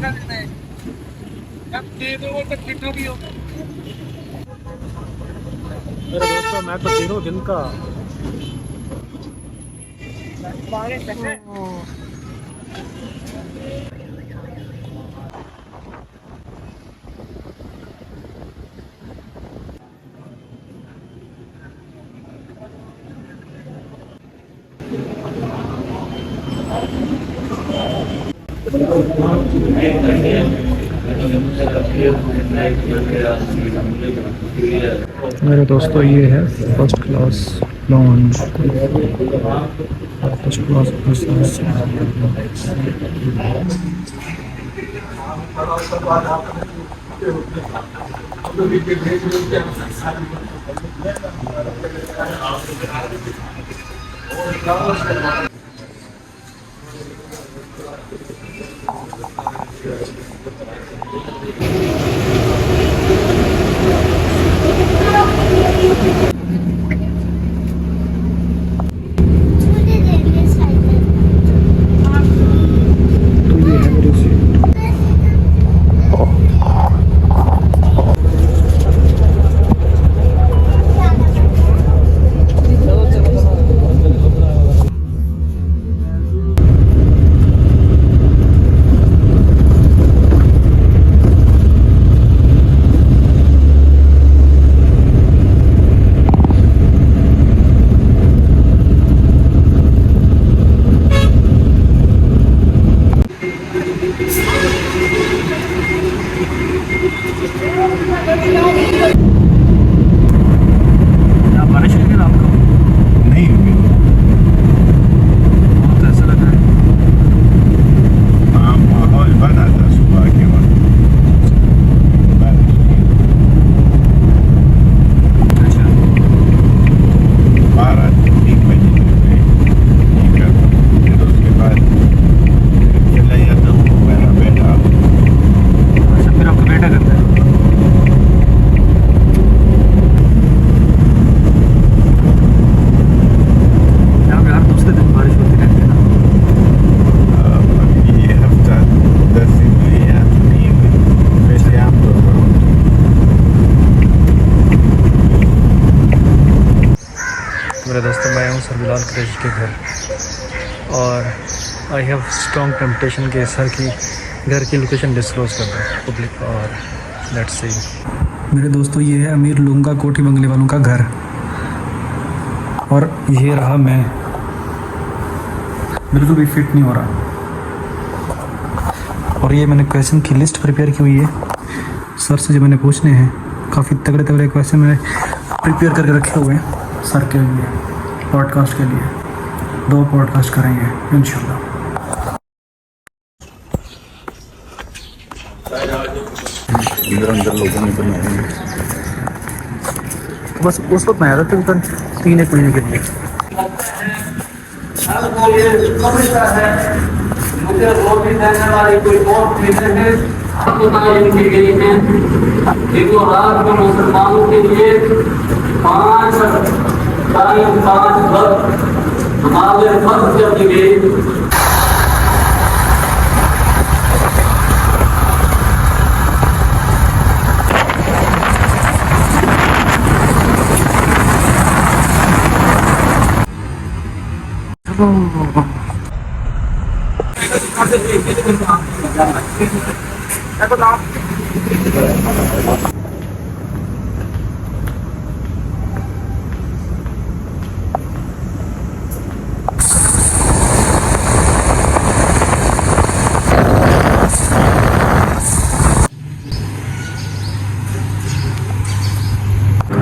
मेरे दोस्तों मैं तो तीनों दिन का मेरे दोस्तों ये है first class launch. First class मेरे दोस्तों मैं हूँ सर बिलाल कुरैशी के घर और आई हैव स्ट्रॉन्ग टेम्पटेशन के सर की घर की लोकेशन डिस्क्लोज कर दूँ पब्लिक और लेट्स सी। मेरे दोस्तों ये है अमीर लुंगा कोठी बंगले वालों का घर और ये रहा मैं बिल्कुल भी फिट नहीं हो रहा। और ये मैंने क्वेश्चन की लिस्ट प्रिपेयर की हुई है सर से जो मैंने पूछने हैं। काफ़ी तगड़े तगड़े क्वेश्चन मैंने प्रिपेयर करके रखे हुए हैं सर के लिए, पॉडकास्ट के लिए। 2 पॉडकास्ट करेंगे इंशाल्लाह। अंदर लोगों ने बनाए बस उस वक्त मैं आया था पीने पीने के लिए। मुझे रोटी देने वाली कोई और चीजें हैं की गई हैं। देखो रात में मुसलमानों के लिए 5 वक्त हमारे फर्ज कर दी गई।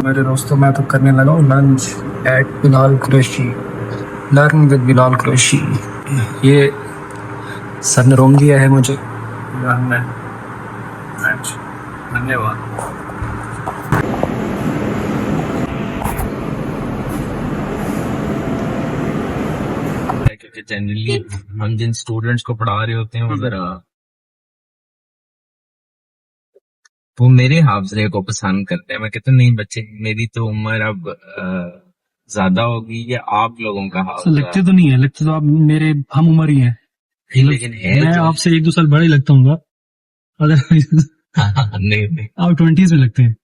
मेरे दोस्तों मैं तो करने लगा हूँ launch at Bilal Qureshi, learn with Bilal Qureshi. ये सर ने रोम दिया है मुझे। धन्यवाद। क्योंकि जनरली हम जिन स्टूडेंट्स को पढ़ा रहे होते हैं वो जरा वो मेरे हावजरे को पसंद करते हैं। मैं कहता नहीं बच्चे मेरी तो उम्र अब ज्यादा होगी या आप लोगों का हावजरा लगते तो नहीं है, लगते तो आप मेरे हम उम्र ही हैं। लेकिन है मैं आपसे 1-2 साल बड़ा ही लगता हूँ। अदरवाइज नहीं नहीं, आप 20s में लगते हैं।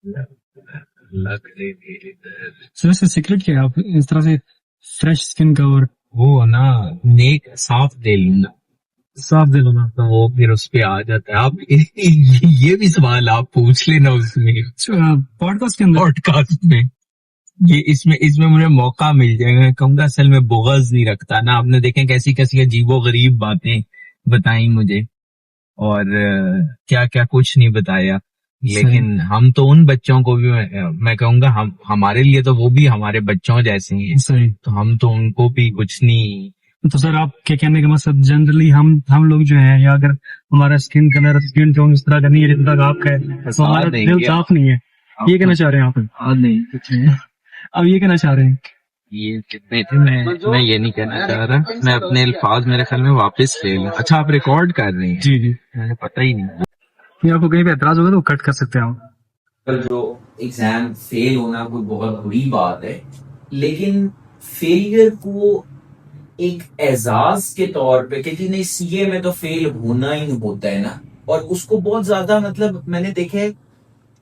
लग नहीं मेरी इधर। सर इसका सीक्रेट क्या है, आप इस तरह से फ्रेश स्किन का और वो ना, नेक साफ दे लूंगा साफ दिल होना। तो वो फिर उस पे आ जाता है। आप ये भी सवाल आप पूछ लेना उसमें, पॉडकास्ट के अंदर। पॉडकास्ट में। ये इसमें इसमें मुझे मौका मिल जाएगा, मैं कहूंगा असल में बुग़्ज़ नहीं रखता ना। आपने देखें कैसी कैसी अजीबो गरीब बातें बताई मुझे, और क्या क्या कुछ नहीं बताया। लेकिन हम तो उन बच्चों को भी, मैं कहूंगा हम, हमारे लिए तो वो भी हमारे बच्चों जैसे ही हैं, सही। तो हम तो उनको भी कुछ नहीं। तो सर आपके कहने का मतलब जनरली हम लोग जो है, या अगर हमारा स्किन कलर स्किन टोन इस तरह का नहीं है जितना का आपका है, तो हमारा दिल साफ नहीं है, ये कहना चाह रहे हैं आप? नहीं कुछ नहीं। अब ये कहना चाह रहे हैं? ये मैं ये नहीं कहना चाह रहा, मैं अपने अल्फाज मेरे ख्याल में वापस ले लूं। अच्छा आप रिकॉर्ड कर रहे हैं? जी जी, मुझे पता ही नहीं। ये आपको कहीं पे एतराज होगा तो कट कर सकते हैं आप। पर जो एग्जाम फेल होना कोई बहुत बुरी बात है, लेकिन फेलियर को एक एजाज के तौर पे कि नहीं सीए में तो फेल होना ही होता है ना, और उसको बहुत ज्यादा मतलब मैंने देखे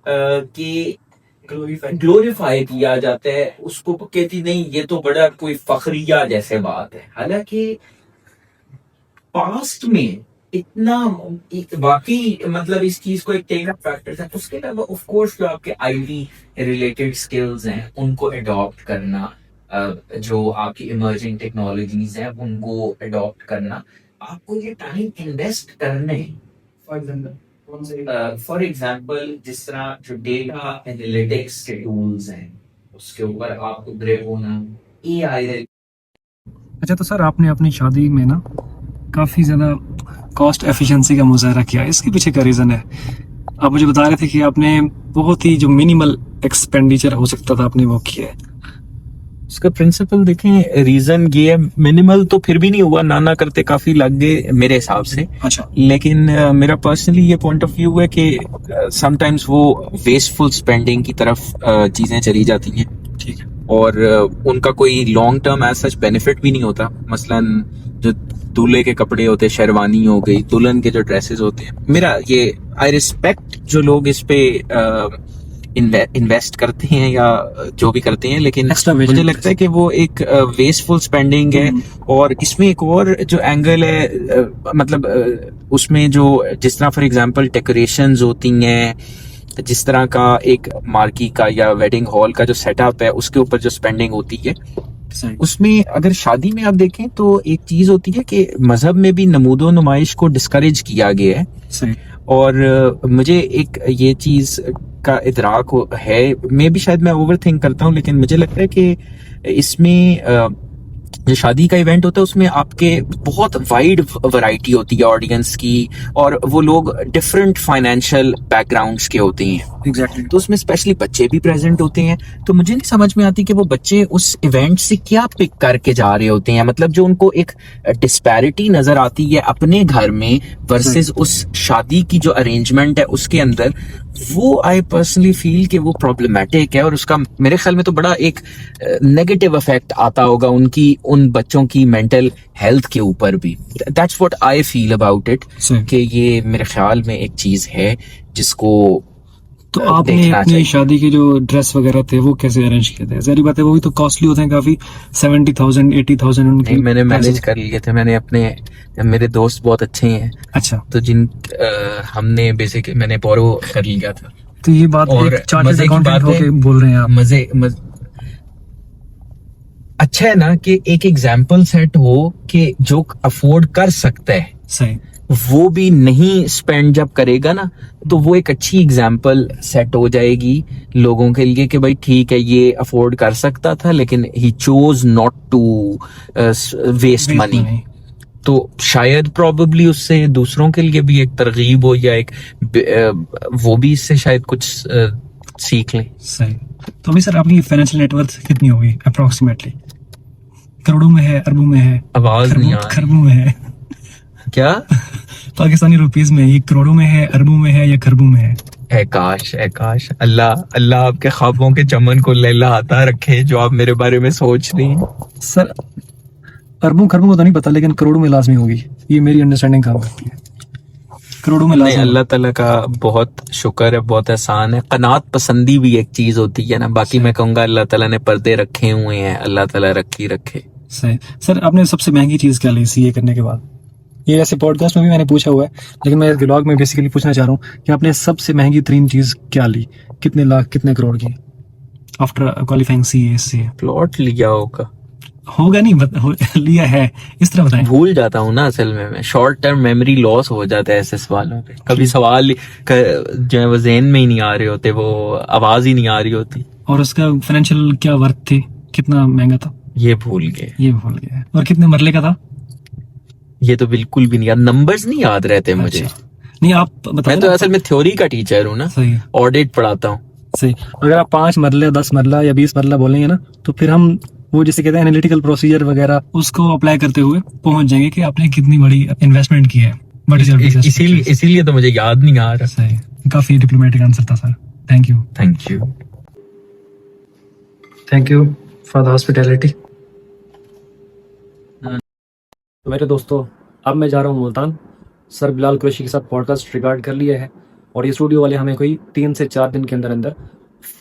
कि ग्लोरीफाई किया जाता है उसको, कहती नहीं ये तो बड़ा कोई फखरिया जैसे बात है। हालांकि पास्ट में इतना वाकई मतलब इस चीज को एक टेक अप फैक्टर है। उसके अलावा ऑफ कोर्स जो आपके आईटी रिलेटेड स्किल्स हैं उनको अडॉप्ट करना, जो आपकी इमर्जिंग टेक्नोलॉजीज हैं उनको अडॉप्ट करना, आपको ये टाइम इन्वेस्ट करने। फॉर एग्जाम्पल जिस तरह जो डेटा एनालिटिक्स के टूल्स हैं उसके ऊपर आपको ग्रेप होना, एआई। अच्छा तो सर आपने अपनी शादी में ना काफ़ी ज़्यादा कॉस्ट एफिशिएंसी का मुजाहरा किया, इसके पीछे का रीज़न है? आप मुझे बता रहे थे कि आपने बहुत ही जो मिनिमल एक्सपेंडिचर हो सकता था आपने वो किया है। उसका प्रिंसिपल देखें, रीजन ये है, मिनिमल तो फिर भी नहीं हुआ, ना करते काफी लग गए मेरे हिसाब से। अच्छा। लेकिन मेरा पर्सनली ये पॉइंट ऑफ व्यू है कि समटाइम्स वो वेस्टफुल स्पेंडिंग की तरफ चीजें चली जाती हैं। ठीक है। और उनका कोई long term as such benefit भी नहीं होता। मसलन जो दूल्हे के कपड़े होते हैं, शेरवानी हो गई, दुल्हन के जो ड्रेसेस होते हैं, मेरा ये आई रिस्पेक्ट जो लोग इस पे इन्वेस्ट करते हैं या जो भी करते हैं, लेकिन मुझे लगता है कि वो एक वेस्टफुल स्पेंडिंग है। और इसमें एक और जो एंगल है, मतलब उसमें जो जिस तरह फॉर एग्जांपल डेकोरेशंस होती हैं, जिस तरह का एक मार्की का या वेडिंग हॉल का जो सेटअप है उसके ऊपर जो स्पेंडिंग होती है, उसमें अगर शादी में आप देखें तो एक चीज होती है कि मजहब में भी नमूदो नुमाइश को डिस्करेज किया गया है। और मुझे एक ये चीज का इदराक है, मैं भी शायद मैं ओवर थिंक करता हूँ, लेकिन मुझे लगता है कि इसमें जो शादी का इवेंट होता है उसमें आपके बहुत वाइड वैरायटी होती है ऑडियंस की, और वो लोग डिफरेंट फाइनेंशियल बैकग्राउंड्स के होते हैं। एग्जैक्टली। तो उसमें स्पेशली बच्चे भी प्रेजेंट होते हैं। तो मुझे नहीं समझ में आती कि वो बच्चे उस इवेंट से क्या पिक करके जा रहे होते हैं, मतलब जो उनको एक डिस्पैरिटी नजर आती है अपने घर में वर्सेस उस शादी की जो अरेंजमेंट है उसके अंदर, वो आई पर्सनली फील कि वो प्रॉब्लमेटिक है, और उसका मेरे ख्याल में तो बड़ा एक नेगेटिव इफेक्ट आता होगा उनकी, उन बच्चों की मेंटल हेल्थ के ऊपर भी। That's what I feel about it, कि ये मेरे ख्याल में एक चीज है जिसको तो आपने अपनी शादी के जो ड्रेस वगैरह थे वो कैसे अरेंज किए थे? सारी बातें वो भी तो कॉस्टली होते हैं काफी, 70,000 80,000 उनके। मैंने मैनेज कर लिए थे, मैंने अपने, मेरे दोस्त बहुत अच्छे हैं। अच्छा। तो हमने बेसिकली मैंने बोरो कर लिया था। तो ये बात और एक चार्टर्ड अकाउंटेंट होके बोल रहे हैं आप? अच्छा है ना कि एक एग्जाम्पल सेट हो कि जो अफोर्ड कर सकता है, सही, वो भी नहीं स्पेंड जब करेगा ना, तो वो एक अच्छी एग्जाम्पल सेट हो जाएगी लोगों के लिए कि भाई ठीक है ये अफोर्ड कर सकता था लेकिन he chose not to waste money. तो शायद प्रॉबेबली उससे दूसरों के लिए भी एक तरगीब हो, या एक वो भी इससे शायद कुछ सीख ले। सही। तो अभी सर आपकी फाइनेंशियल नेटवर्थ कितनी होगी अप्रोक्सीमेटली? करोड़ों में है, अरबों में है? आवाज नहीं आ रही। खरबों में है क्या? पाकिस्तानी रुपीस में ये करोड़ों में है, अरबों में है या खरबों में है? है काश अल्लाह आपके ख्वाबों के चमन को लहलहाता रखे जो आप मेरे बारे में सोच रही हैं। सर अरबों खरबों को तो नहीं पता, लेकिन करोड़ों में लाजमी होगी, ये मेरी अंडरस्टैंडिंग काम करती है। करोड़ों में नहीं, लाजम। अल्लाह ताला का बहुत शुक्र है, बहुत एहसान है। कनात पसंदी भी एक चीज होती है ना। बाकी मैं कहूंगा अल्लाह ताला ने पर्दे रखे हुए हैं, अल्लाह ताला रखी रखे। सही। सर आपने सबसे महंगी चीज़ क्या ली सीए करने के बाद? ये ऐसे पॉडकास्ट में भी मैंने पूछा हुआ है, लेकिन मैं इस व्लॉग में बेसिकली पूछना चाह रहा हूँ कि आपने सबसे महंगी तरीन चीज़ क्या ली, कितने लाख कितने करोड़ की, आफ्टर क्वालिफाइंग सीए? प्लॉट लिया होगा, होगा नहीं लिया है, इस तरह बताएं। भूल जाता हूँ ना असल में, मैं शॉर्ट टर्म मेमोरी लॉस हो जाता है ऐसे सवालों पे। कभी सवाल जो है वो ज़हन में ही नहीं आ रहे होते, वो आवाज ही नहीं आ रही होती। और उसका फाइनेंशियल क्या वर्थ थे, कितना महंगा था? ये भूल गए, ये भूल गया। और कितने मरले का था? ये तो बिल्कुल भी नहीं याद, नंबर्स नहीं याद रहते मुझे। नहीं आप बताओ। मैं तो असल में थ्योरी का टीचर हूँ ना, सही ऑडिट पढ़ाता हूँ। सही। अगर आप 5 मरले 10 मरला या 20 मरला बोलेंगे ना, तो फिर हम वो जिसे कहते हैं एनालिटिकल प्रोसीजर वगैरह, उसको अप्लाई करते हुए पहुंच जाएंगे कि आपने कितनी बड़ी इन्वेस्टमेंट की है। इसीलिए तो मुझे याद नहीं आ रहा। सही, काफी डिप्लोमेटिक आंसर था sir. Thank you. Thank you for the hospitality. तो मेरे दोस्तों, अब मैं जा रहा हूँ मुल्तान। सर बिलाल कुरैशी के साथ पॉडकास्ट रिकॉर्ड कर लिया है और ये स्टूडियो वाले हमें कोई 3 से 4 दिन के अंदर अंदर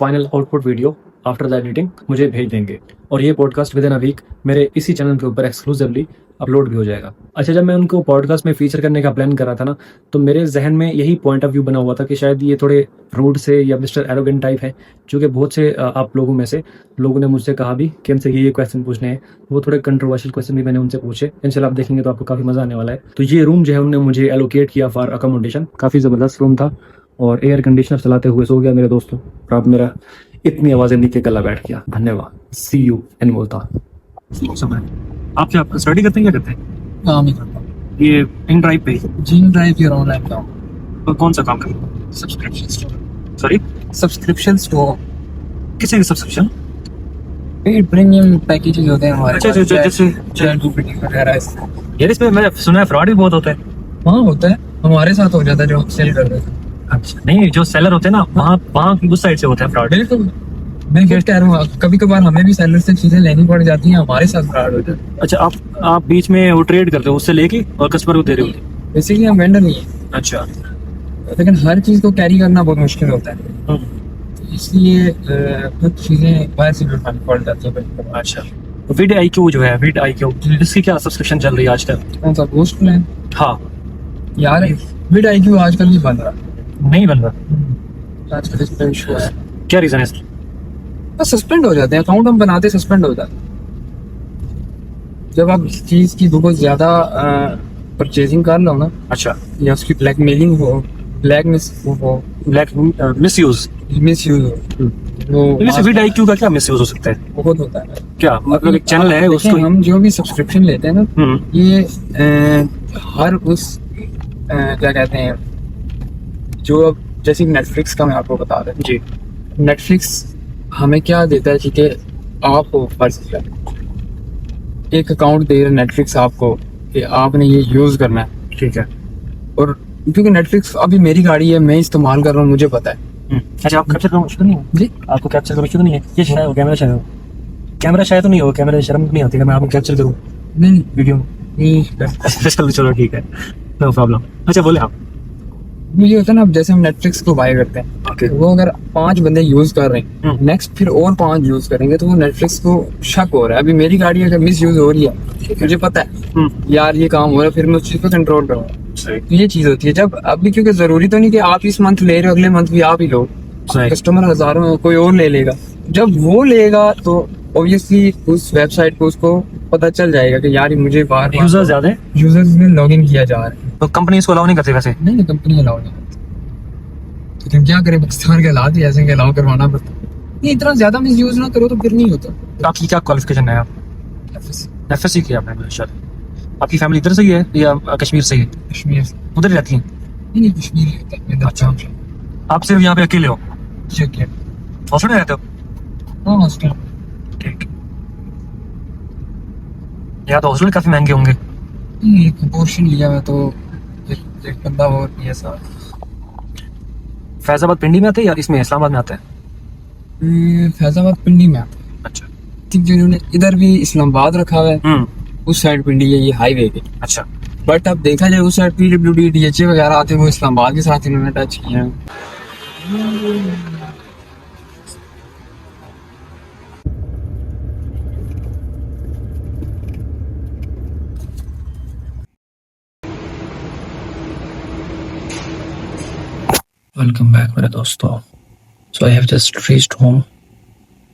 final output video after the editing मुझे भेज देंगे और ये podcast within a week मेरे इसी चैनल के ऊपर एक्सक्लूसिवली अपलोड भी हो जाएगा। अच्छा, जब मैं उनको पॉडकास्ट में फीचर करने का प्लान कर रहा था ना, तो मेरे जहन में यही पॉइंट ऑफ व्यू बना हुआ था कि शायद ये थोड़े रूड से या मिस्टर एरोगेंट टाइप है, जो कि बहुत से आप लोगों में से लोगों ने मुझसे कहा भी कि हमसे ये क्वेश्चन पूछने हैं। वो थोड़े कंट्रोवर्शियल क्वेश्चन भी मैंने उनसे पूछे। इंशाल्लाह आप देखेंगे तो आपको काफ़ी मज़ा आने वाला है। तो ये रूम जो है उन्होंने मुझे एलोकेट किया फॉर अकोमोडेशन। काफ़ी ज़बरदस्त रूम था और एयर कंडीशनर चलाते हुए सो गया मेरे दोस्तों। और आप मेरा इतनी आवाज़ें नीचे गला बैठ गया। धन्यवाद। सी यू इन मुल्तान। आप क्या स्टडी करते हैं, क्या करते हैं? काम ही करता हूँ। ये इन ड्राइव पे जिम ड्राइव या ऑनलाइन काम। तो कौन सा काम करते हैं? Subscription store. Sorry, subscription store. किसी सब्सक्रिप्शन? पेड प्रीमियम पैकेजेस होते हैं हमारे अच्छा, पास, जैसे चैट फिटिंग वगैरह इस। यार इसमें मैंने सुना है फ्रॉड भी बहुत होता है। हाँ होता है, हमारे साथ हो जाता है जो हम सेल कर रहे थे। अच्छा, नहीं जो सेलर होते हैं ना, वहाँ उस साइड से होता है फ्रॉड। बिल्कुल, मैं क्या कह रहा हूँ, कभी कभार हमें भी सेलर से चीजें लेनी पड़ जाती हैं, हमारे साथ फ्रॉड हो जाता है। अच्छा, आप बीच में वो ट्रेड करते हो, उससे लेके और कस्टमर को दे रहे हो? बेसिकली हम वेंडर नहीं है, अच्छा। लेकिन हर चीज को कैरी करना बहुत मुश्किल होता है, इसलिए कुछ चीजें बाहर से भी उठानी पड़ जाती है। अच्छा, विड IQ जो है, विड IQ, इसकी क्या सब्सक्रिप्शन चल रही है आजकल? कौन सा पोस्ट प्लान? हाँ यार विड IQ आजकल नहीं बन रहा, नहीं बन रहा। आजकल इस पे इशू है। क्या रीजन है इसका? बस सस्पेंड हो जाते हैं अकाउंट, हम बनाते सस्पेंड हो जाते हैं जब आप चीज की बहुत ज्यादा परचेजिंग कर लो ना, अच्छा, या उसकी ब्लैकमेलिंग हो, ब्लैक मिस मिसयूज। मिसयूज हो, वो विड IQ का क्या मिसयूज हो सकता है? बहुत होता है। क्या मतलब एक चैनल है देखिए, उसको? हम जो भी सब्सक्रिप्शन लेते हैं ना, ये हर उस क्या कहते हैं, जो अब जैसे नेटफ्लिक्स का मैं आपको बता रहा जी। हूँ, नेटफ्लिक्स हमें क्या देता है कि आपको फर्ज एक अकाउंट दे रहा है नेटफ्लिक्स आपको कि आपने ये यूज करना है, ठीक है। और क्योंकि नेटफ्लिक्स अभी मेरी गाड़ी है, मैं इस्तेमाल कर रहा हूँ, मुझे पता है। अच्छा, आप कैप्चर करना मुश्किल नहीं है? जी, आपको कैप्चर करना मुश्किल नहीं है? ये शायद कैमरा शायद हो, कैमरा शायद तो नहीं हो, कैमरा शर्म नहीं आती मैं आपको कैप्चर करूँ नहीं वीडियो में? चलो ठीक है, नो प्रॉब्लम। अच्छा बोले आप। ये होता है ना, अब जैसे हम नेटफ्लिक्स को बाय करते हैं, ओके। वो अगर 5 बंदे यूज कर रहे हैं, नेक्स्ट फिर और 5 यूज करेंगे, तो वो नेटफ्लिक्स को शक हो रहा है। अभी मेरी गाड़ी अगर मिस यूज हो रही है, मुझे पता है यार ये काम हो रहा है, फिर मैं उस चीज को कंट्रोल करूँगा। तो ये चीज होती है जब अभी, क्योंकि जरूरी तो नहीं कि आप इस मंथ ले रहे हो अगले मंथ भी आप ही लो, कस्टमर हजारों में कोई और ले लेगा। जब वो लेगा तो ऑब्वियसली उस वेबसाइट को उसको पता चल जाएगा कि यार मुझे बार यूजर ज्यादा है, यूजर्स में लॉग इन किया जा रहा है। तो कंपनी इसको अलाउ नहीं करती वैसे? नहीं, कंपनी अलाउ नहीं करती, लेकिन क्या करें, पाकिस्तान के हालात ही ऐसे कि अलाउ करवाना पड़ता है। नहीं, इतना ज्यादा मिस यूज ना करो तो फिर नहीं होता। आपकी क्या क्वालिफिकेशन है? आप FSC किया आपने? शायद आपकी फैमिली इधर से ही है या कश्मीर से ही? कश्मीर से। उधर ही रहती है? नहीं, कश्मीर ही होता है। अच्छा, आप सिर्फ यहाँ पे अकेले हो? ठीक है। हॉस्टल में रहते हो? हाँ, हॉस्टल। ठीक। यहाँ तो हॉस्टल काफी महंगे होंगे। नहीं, एक पोर्शन लिया है तो एक बंदा और भी ऐसा। फैजाबाद पिंडी में आते हैं या इसमें इस्लामाबाद में आते हैं? फैजाबाद पिंडी में आता है। अच्छा। ठीक, जिन्होंने इधर भी इस्लामाबाद रखा हुआ है, उस साइड पिंडी है, ये हाईवे के। अच्छा। बट अब देखा जाए उस साइड PWD DHA वगैरह आते हैं, वो इस्लामाबाद के साथ इन्होंने टच किया है। Welcome back मेरे दोस्तों। So I have just reached home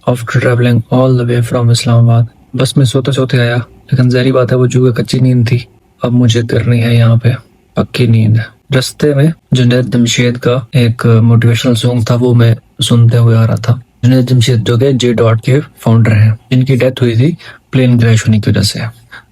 after traveling all the way from Islamabad. बस में सोते सोते आया, लेकिन ज़ाहिर बात है वो जो कच्ची नींद थी, अब मुझे करनी है यहाँ पे पक्की नींद। रास्ते में जुनैद जमशेद का एक मोटिवेशनल सॉन्ग था, वो मैं सुनते हुए आ रहा था। जुनैद जमशेद जो कि J.Dot के फाउंडर हैं, जिनकी डेथ हुई थी प्लेन क्रैश होने की वजह से।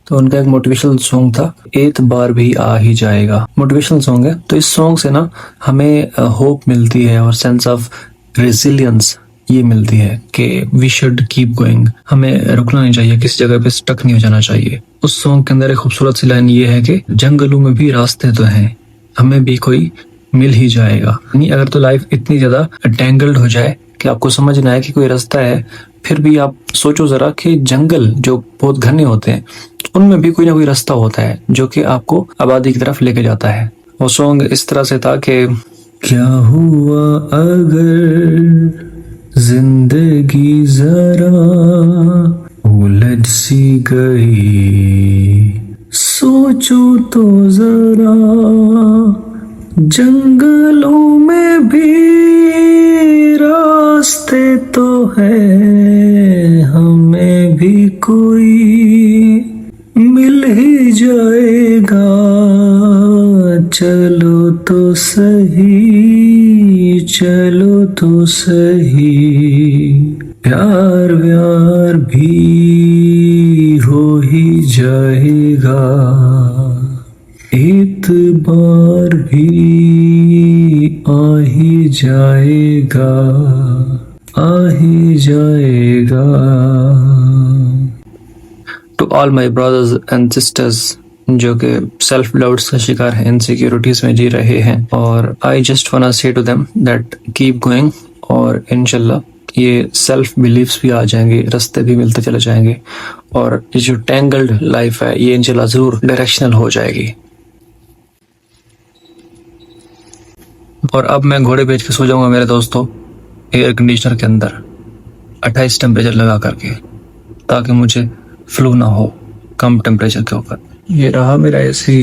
तो उनका एक मोटिवेशनल सॉन्ग था, एक बार भी आ ही जाएगा। मोटिवेशनल सॉन्ग है, तो इस सॉन्ग से ना हमें होप मिलती है और सेंस ऑफ रेजिलियंस ये मिलती है कि वी शुड कीप गोइंग, हमें रुकना नहीं चाहिए, किसी जगह पे स्टक नहीं हो जाना चाहिए। उस सॉन्ग के अंदर एक खूबसूरत सी लाइन ये है कि जंगलों में भी रास्ते तो हैं, हमें भी कोई मिल ही जाएगा। नहीं, अगर तो लाइफ इतनी ज्यादा टेंगल्ड हो जाए कि आपको समझ ना आए कि कोई रास्ता है, फिर भी आप सोचो जरा कि जंगल जो बहुत घने होते हैं उनमें भी कोई ना कोई रास्ता होता है जो कि आपको आबादी की तरफ लेके जाता है। वो सॉन्ग इस तरह से था कि क्या हुआ अगर जिंदगी जरा उलझ सी गई, सोचो तो जरा जंगलों में भी रास्ते तो है, हमें भी कोई मिल ही जाएगा, चलो तो सही, चलो तो सही, प्यार व्यार भी हो ही जाएगा, इतबार भी आ ही जाएगा, आ ही जाएगा। To all my brothers and sisters जो कि सेल्फ डाउट्स का शिकार हैं, इनसिक्योरिटीज में जी रहे हैं, और I just want to say to them that keep going, और इंशाल्लाह ये सेल्फ बिलीव्स भी आ जाएंगे, रास्ते भी मिलते चले जाएंगे, और ये जो टेंगल्ड लाइफ है ये इंशाल्लाह जरूर डायरेक्शनल हो जाएगी। और अब मैं घोड़े बेच के सो जाऊंगा मेरे दोस्तों, एयर कंडीशनर के अंदर 28 टेम्परेचर लगा करके, ताकि मुझे फ्लू ना हो कम टेम्परेचर के ऊपर। ये रहा मेरा एसी,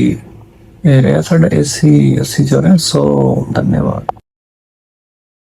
ये रहा साढ़ा एसी जो है। सो धन्यवाद।